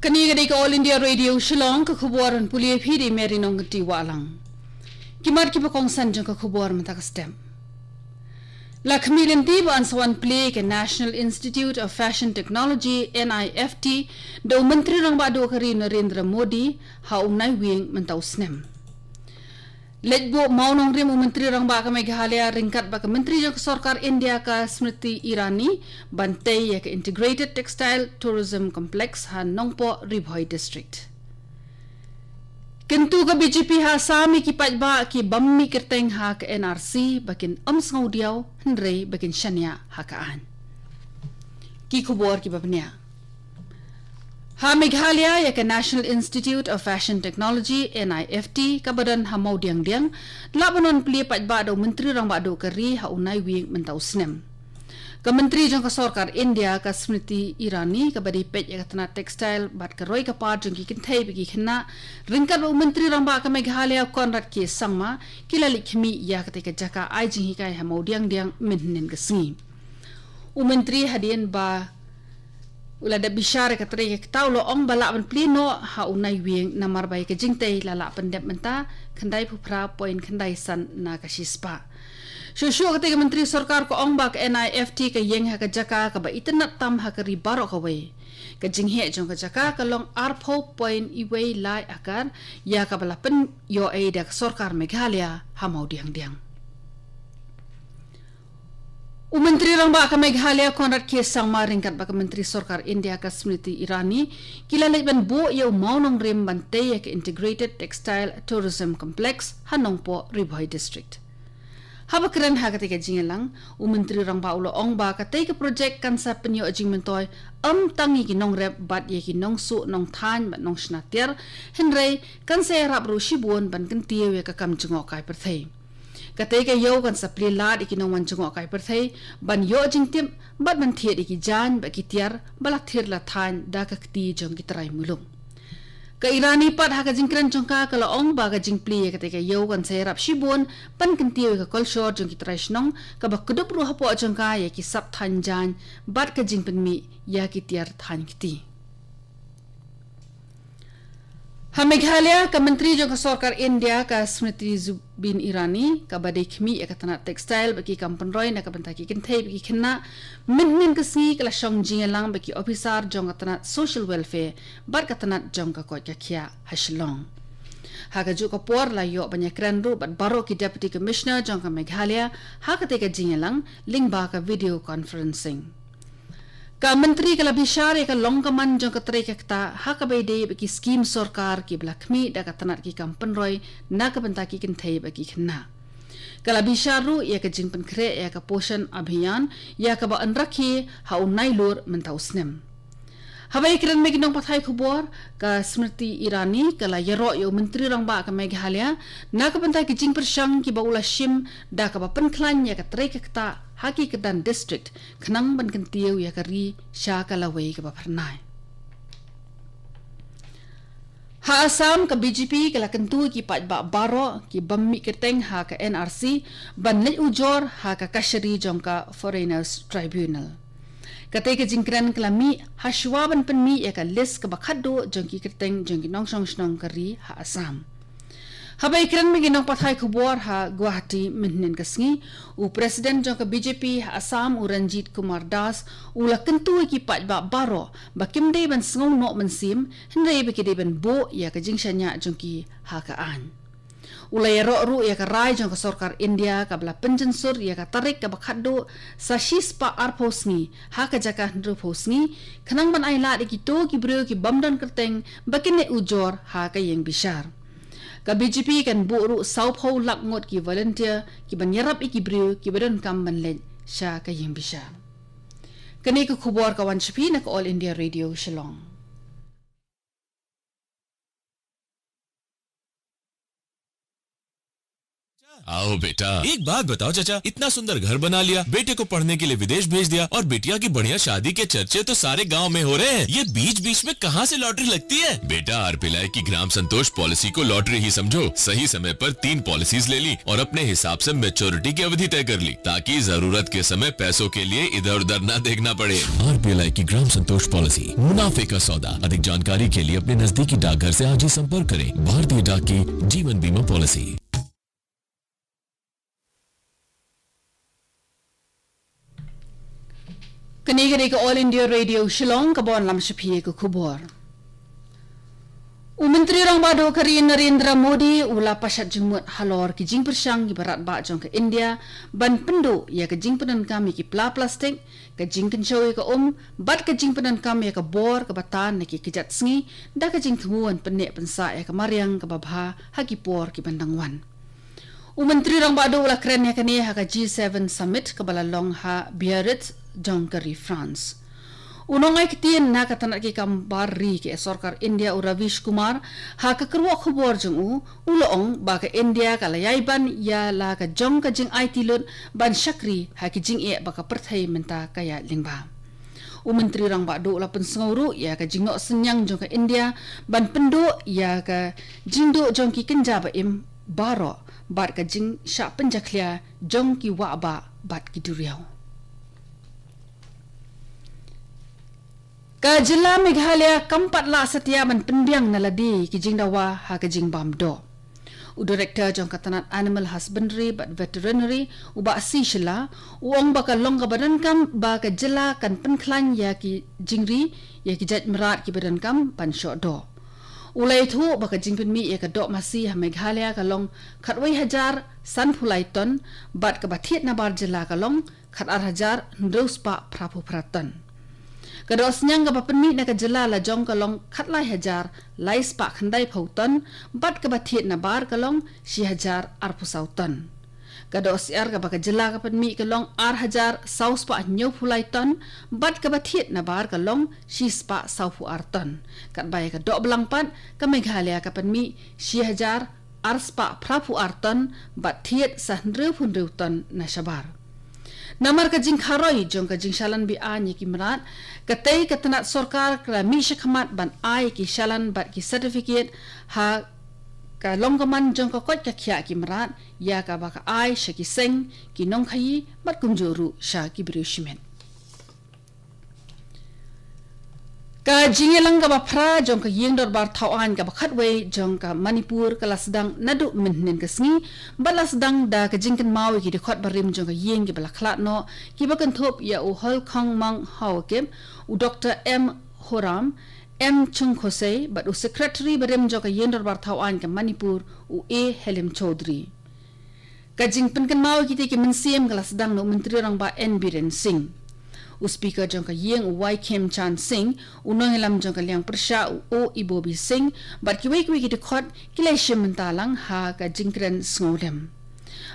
Kani ka All India Radio Shillong ka khubaran pulia phiri meri nong ti walang. Kimar ki pakong sanjang ka khubar mata ka stem. Lakhmilen ti ba ansawan play ke National Institute of Fashion Technology NIFT do menteri rang ba do kari Narendra Modi ha unai wing mentau snem. Letbo maunong rim menteri rang ba ka Meghalaya ringkat ba ka menteri jang sarkar India ka Smriti Irani bantai ya ka Integrated Textile Tourism Complex ha Nongpo Ribhoi District. Kentu ka BJP ha sami ki pajba ki bammi kerteng ha ka NRC bakin amsngau diaw hendrei bakin shania ha kaan. Ki khubor ki babnya. Ha Meghalaya ya ka National Institute of Fashion Technology NIFT ka badan ha mau diang labanon pli pajba do menteri rang ba do kari ha unai wing mentau snem. Ka menteri jang ka sarkar India ka Smriti Irani ka badi pej ya ka tana textile bat ka roi ka par jang ki kinthai bigi khna ringkat ba menteri rang ba ka Meghalaya konrat ki sangma kilali khmi ya ka te ka jaka ai jing hi kai ha mau diang minhen ka singi. Menteri hadien ba ula da bishara ka tere ka taulo ong bala ban plino ha unai wing na marbai ka jingtei lala pandep menta khandai phupra point khandai san na ka shispa shushu ka te ka menteri sarkar ko ong ba ka NIFT ka yeng ha ka jaka ka ba itanat tam ha ka ribaro ka we ka jinghe jong ka jaka ka long arpho point iwei lai akar ya ka bala pen yo ai da sarkar Meghalaya ha mau diang Menteri rang ba ka Meghalaya konrat ke sangma ringkat ba ka menteri sarkar India ka Smriti Irani kilala ban bo yo maunong rim bantay ka Integrated Textile Tourism Complex Hanongpo Ribhoi District. Habakran ha ka te ka jingelang menteri rang ba ulo ong ba ka te ka project kan sa penyo ajingmentoy tangi ki nong rep bat ye ki nong su nong than bat nong snatier henrei kan se rap ru shibun ban kan tiyo ya ka kam jingok kai perthei. Katay ka yo kan sa plilad ikinong manjungo kay perthei ban yo jing tim bat man thiet iki jan ba kitiar balak thir la than da ka kti jong kitrai mulung ka Irani pat ha ka jingkran jong ka laong ba ka jingpli katay ka yo kan sa rap shibon pan kan tiyo ka culture jong kitrai snong ka ba kudup ru hapo jong ka ya ki sap than jan bat ka jingpen mi ya kitiar than kti Ha Meghalaya ka menteri jong ka sarkar India ka Smriti Zubin Irani ka badai khmi ya ka tana textile baki kampan roi na ka bantaki kinthai baki khinna min kasi kala shong jingelang baki officer jong ka tana social welfare bar ka tana jong ka ko ka khia ha Shillong ha ka ju ka por la yo banya kran ru bat baro ki deputy commissioner jong ka Meghalaya ha ka te ka jingelang lingba ka video conferencing Ka menteri kala bishare ka longkaman jong ka tere ka ha ka baide baki scheme sarkar ki blakmi da ka tanat ki kampan roi na ka bantaki kinthai baki khna kala bisharu ya ka jingpan kre ya ka poshan abhiyan ya ka ba anrakhi ha unai lor mentau snem Habai kiran me ginong pathai khubor ka Smriti Irani kala yaro yo menteri rang ba ka Meghalaya na ka bantaki jing persang ki ba ula shim da ka ba penklan ya ka tere ka Haki Kedan District khnang ban kan tieu ya kari sha kala wei ka ba pharnai Ha Assam ka BJP kala kentu ki pat ba baro ki bammi keteng ha ka NRC ban le ujor ha ka Kashari jong ka Foreigners Tribunal Katay ka jingkran kala mi hashwa ban pen mi ya ka list ka bakhado jong ki keteng jong ki nong snong kari ha Assam Habai kiran me ginong pathai khubor ha Guwahati minhen kasngi president jong ka BJP ha Assam Ranjit Kumar Das ula kentu ki pat ba baro ba kimdei ban sngo no mansim hendei be kidei ban bo ya ka jingshanya jong ki ha ka an ula ya ru ya ka rai jong ka sarkar India ka bla penjensur ya ka tarik ka bakhado sa shispa arposngi ha ka jaka hendro posngi khanang ban ai la de ki to ki bro ki bamdan kerteng bakine ujor ha ka yeng bishar Ka BJP kan buru saupho lakngot ki volunteer ki banyarap iki briu ki badan kam banlen sha ka yeng bisha. Kani ka khubor ka wan chapi na ka All India Radio Shillong. आओ बेटा, एक बात बताओ चाचा, इतना सुंदर घर बना लिया, बेटे को पढ़ने के लिए विदेश भेज दिया और बिटिया की बढ़िया शादी के चर्चे तो सारे गांव में हो रहे हैं। ये बीच बीच में कहाँ से लॉटरी लगती है? बेटा, आरपीएल की ग्राम संतोष पॉलिसी को लॉटरी ही समझो। सही समय पर 3 पॉलिसीज ले ली और अपने हिसाब से मैच्योरिटी की अवधि तय कर ली, ताकि जरूरत के समय पैसों के लिए इधर उधर न देखना पड़े। आरपीएल की ग्राम संतोष पॉलिसी, मुनाफे का सौदा। अधिक जानकारी के लिए अपने नजदीकी डाकघर से आज ही संपर्क करें। भारतीय डाक की जीवन बीमा policy. Kini ke All India Radio Shillong kabon lam shapie ke kubor. Menteri Rang Bado Kari Narendra Modi ula pasat jengmut halor ki jing persang ki barat ba jong ke India ban pendo ya ke jing penan kami ki plastik ke jing kencoy ke bat ke jing penan kami ya ke bor ke batan ki kejat sengi da ke jing temuan penek pensa ya ke mariang ke babha haki por ki bandangwan. Menteri Rang Bado ula keren ya ke ni ha ke G7 Summit ke balalong ha Biarritz Jongkari France. Unong ay kitien na katanak ki kambari ki Sarkar India u Ravish Kumar ha ka kerwa khobor jong uloong ba ka India ka layaiban ya la ka jong ka jing IT lut ban syakri ha ki jing e ba ka perthai menta kaya lingba. Menteri Rang Bado la pensenguru ya ka jing no senyang jong ka India ban pendo ya ka jing do jong ki kenja ba im baro bat ka jing sya penjaklia jong ki wa ba bat ki duriau. Ka jila Meghalaya kampat la setia man pendiang naladi ki jing dawa ha ka jing bamdo. Director jong katanat Animal Husbandry but Veterinary u ba si shila uang ba ka long ka badan kam ba ka jila kan penklan ya ki jingri ya ki jat merat ki badan kam pan syok do. Ulai thu ba ka jing penmi ya ka dok masih ha Meghalaya ka long khatwai hajar san phulai ton bat ka bathiet na bar jila ka long khat ar hajar ndus pa prapu pratan. Kados nyang ka penmi na ka jela la jong kalong khatlai hajar lais pa khandai phautan bat ka bathiet na bar kalong si hajar arpusautan. Kados ar ka baka jela ka penmi kalong ar hajar saus pa nyau phulai ton bat ka bathiet na bar kalong si spa saufu arton. Kat bai ka dok belang pat ka Meghalaya ka penmi si hajar ar spa prapu arton bat thiet sahnreu phunreu ton na shabar. Namar ka jing kharoi jong ka jing shalan bi ani ki merat katei katanat sarkar kala mi shakhamat ban ai ki shalan bat ki certificate ha ka longgaman jong ka kot ka khya ki merat ya ka ba ka ai shaki seng ki nong khai bat kumjoru sha ki brishment ka jingelang ka ba phra jong ka yeng dor bar thawan ka ba khatwei jong ka Manipur kala sedang nadu minhen ka sngi bala sedang da ka jingkan mawi ki de khot barim jong ka yeng ki bala khlat no ki ba kan thop ya u hol khong mang haw kem u Dr. M Horam M Chung Khose but u secretary barim jong ka yeng dor bar thawan ka Manipur u A Helim Chaudhry ka jingpan kan mawi ki te ki mensiem kala sedang no menteri rang ba N Biren Singh u speaker jong ka yeng Y Kem Chan Singh u nongelam jong ka liang persha u Ibobi Singh bat ki wei ki de khot ki lai shim mentalang ha ka jingkren sngodem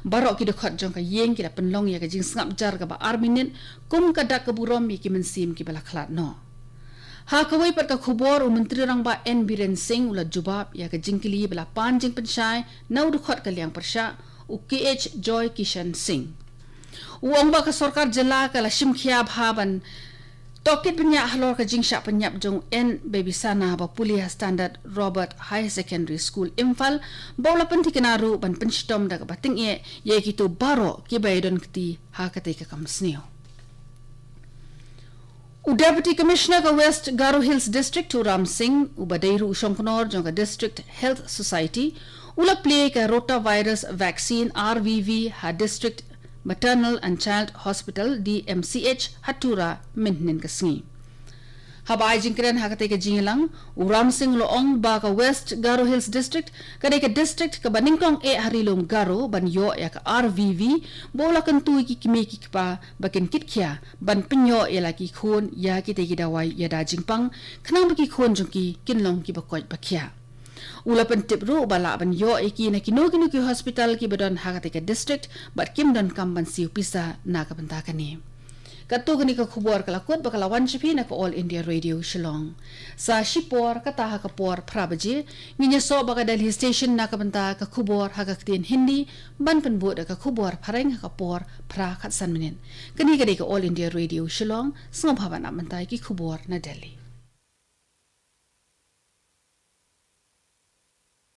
barok ki de khot jong ka yeng ki la penlong ya ka jing ngap jar ka ba arminin kum ka dak ka burom mi ki mensim ki bala khlat no ha ka wei pat ka khubor u menteri rang ba N Biren Singh u la jubab ya ka jingkili bala pan jing penshai nau de khot ka liang persha u KH Joy Kishan Singh uang ba ka sarkar jela ka la shimkhia bhaban tokit penya halor ka jingsha penyap jong N baby sana ba Pulia Standard Robert High Secondary School Imphal bola pentikanaru ban penstom da ka bating ye kitu baro ki baydon kti ha ka te ka kamsneo u Deputy Commissioner ka West Garo Hills District Ram Singh u badairu shongknor jong ka District Health Society ula play ka rotavirus vaccine RVV ha District Maternal and Child Hospital DMCH Hatura Minnin Kasngi. Habai jingkren hakate ka jingilang Uram Singh Loong ba ka West Garo Hills District kade ka district ka baningkong harilom Garo ban yo ya ka RVV bola kan tui ki kimi ki pa bakin kitkhya ban pinyo ela ki khon ya ki te ki dawai ya da jingpang khnang ki khon jongki kinlong ki bakoi bakhya ula pentip ru bala ban yo eki na kino ki hospital ki badon hakate ka district bat kim don kam ban siu pisa na ka banta kani Katu gani ka khubor kalakut bakalawan chipi na ka All India Radio Shillong. Sa shipor kata ha kapor prabaji nginya so baka Delhi station na kabanta ka khubor ha ka tin Hindi ban penbut ka khubor pareng ha kapor pra khatsan minin. Kani ka All India Radio Shillong sngabhaban amantai ki khubor na Delhi.